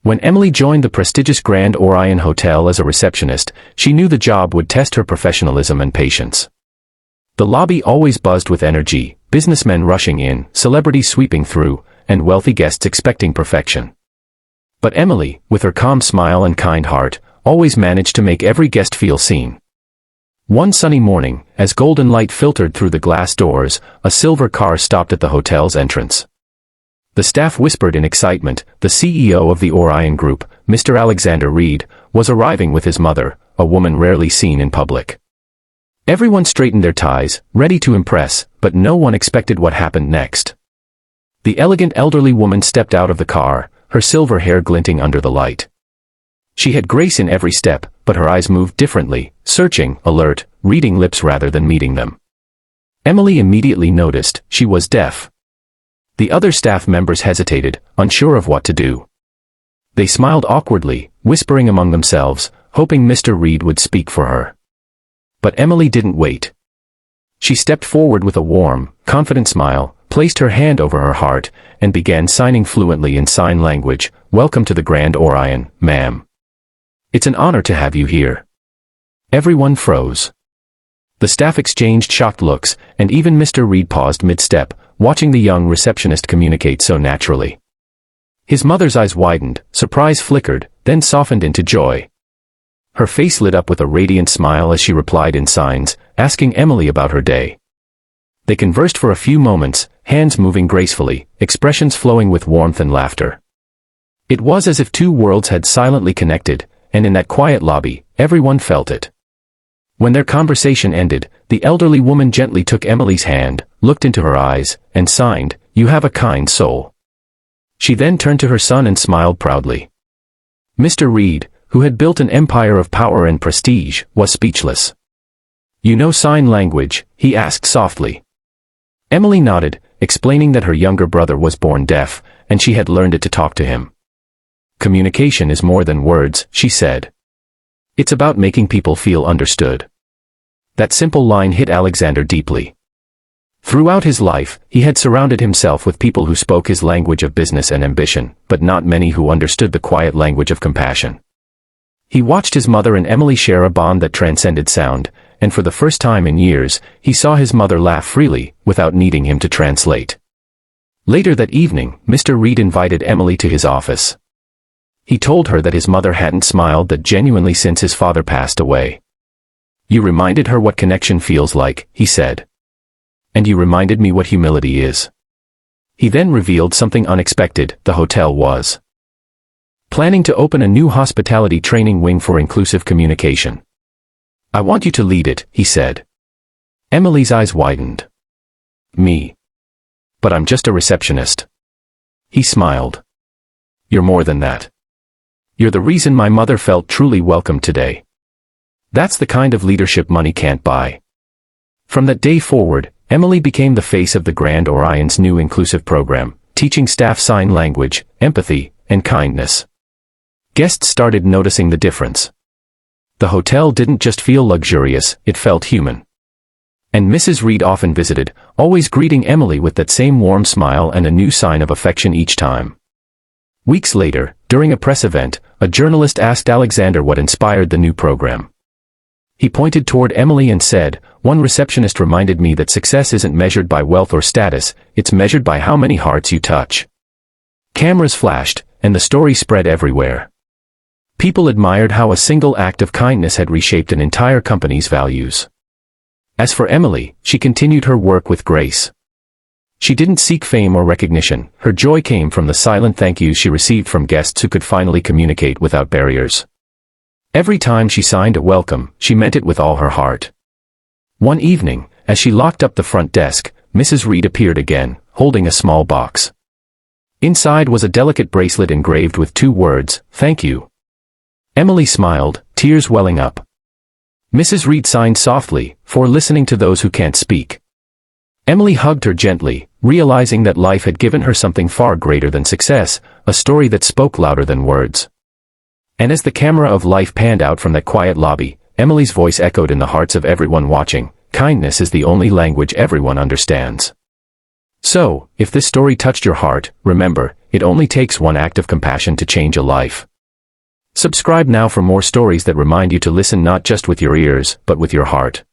When Emily joined the prestigious Grand Orion Hotel as a receptionist, she knew the job would test her professionalism and patience. The lobby always buzzed with energy, businessmen rushing in, celebrities sweeping through, and wealthy guests expecting perfection. But Emily, with her calm smile and kind heart, always managed to make every guest feel seen. One sunny morning, as golden light filtered through the glass doors, a silver car stopped at the hotel's entrance. The staff whispered in excitement. The CEO of the Orion Group, Mr. Alexander Reed, was arriving with his mother, a woman rarely seen in public. Everyone straightened their ties, ready to impress, but no one expected what happened next. The elegant elderly woman stepped out of the car, her silver hair glinting under the light. She had grace in every step, but her eyes moved differently, searching, alert, reading lips rather than meeting them. Emily immediately noticed she was deaf. The other staff members hesitated, unsure of what to do. They smiled awkwardly, whispering among themselves, hoping Mr. Reed would speak for her. But Emily didn't wait. She stepped forward with a warm, confident smile, placed her hand over her heart, and began signing fluently in sign language. "Welcome to the Grand Orion, ma'am. It's an honor to have you here." Everyone froze. The staff exchanged shocked looks, and even Mr. Reed paused mid-step, watching the young receptionist communicate so naturally. His mother's eyes widened, surprise flickered, then softened into joy. Her face lit up with a radiant smile as she replied in signs, asking Emily about her day. They conversed for a few moments, hands moving gracefully, expressions flowing with warmth and laughter. It was as if two worlds had silently connected, and in that quiet lobby, everyone felt it. When their conversation ended, the elderly woman gently took Emily's hand, looked into her eyes, and signed, "You have a kind soul." She then turned to her son and smiled proudly. Mr. Reed, who had built an empire of power and prestige, was speechless. "You know sign language?" he asked softly. Emily nodded, explaining that her younger brother was born deaf, and she had learned it to talk to him. "Communication is more than words," she said. "It's about making people feel understood." That simple line hit Alexander deeply. Throughout his life, he had surrounded himself with people who spoke his language of business and ambition, but not many who understood the quiet language of compassion. He watched his mother and Emily share a bond that transcended sound, and for the first time in years, he saw his mother laugh freely, without needing him to translate. Later that evening, Mr. Reed invited Emily to his office. He told her that his mother hadn't smiled that genuinely since his father passed away. "You reminded her what connection feels like," he said. "And you reminded me what humility is." He then revealed something unexpected. The hotel was planning to open a new hospitality training wing for inclusive communication. "I want you to lead it," he said. Emily's eyes widened. "Me? But I'm just a receptionist." He smiled. "You're more than that. You're the reason my mother felt truly welcome today. That's the kind of leadership money can't buy." From that day forward, Emily became the face of the Grand Orion's new inclusive program, teaching staff sign language, empathy, and kindness. Guests started noticing the difference. The hotel didn't just feel luxurious, it felt human. And Mrs. Reed often visited, always greeting Emily with that same warm smile and a new sign of affection each time. Weeks later, during a press event, a journalist asked Alexander what inspired the new program. He pointed toward Emily and said, "One receptionist reminded me that success isn't measured by wealth or status, it's measured by how many hearts you touch." Cameras flashed, and the story spread everywhere. People admired how a single act of kindness had reshaped an entire company's values. As for Emily, she continued her work with grace. She didn't seek fame or recognition. Her joy came from the silent thank yous she received from guests who could finally communicate without barriers. Every time she signed a welcome, she meant it with all her heart. One evening, as she locked up the front desk, Mrs. Reed appeared again, holding a small box. Inside was a delicate bracelet engraved with two words, "Thank you." Emily smiled, tears welling up. Mrs. Reed signed softly, "For listening to those who can't speak." Emily hugged her gently, realizing that life had given her something far greater than success, a story that spoke louder than words. And as the camera of life panned out from that quiet lobby, Emily's voice echoed in the hearts of everyone watching, "Kindness is the only language everyone understands." So, if this story touched your heart, remember, It only takes one act of compassion to change a life. Subscribe now for more stories that remind you to listen not just with your ears, but with your heart.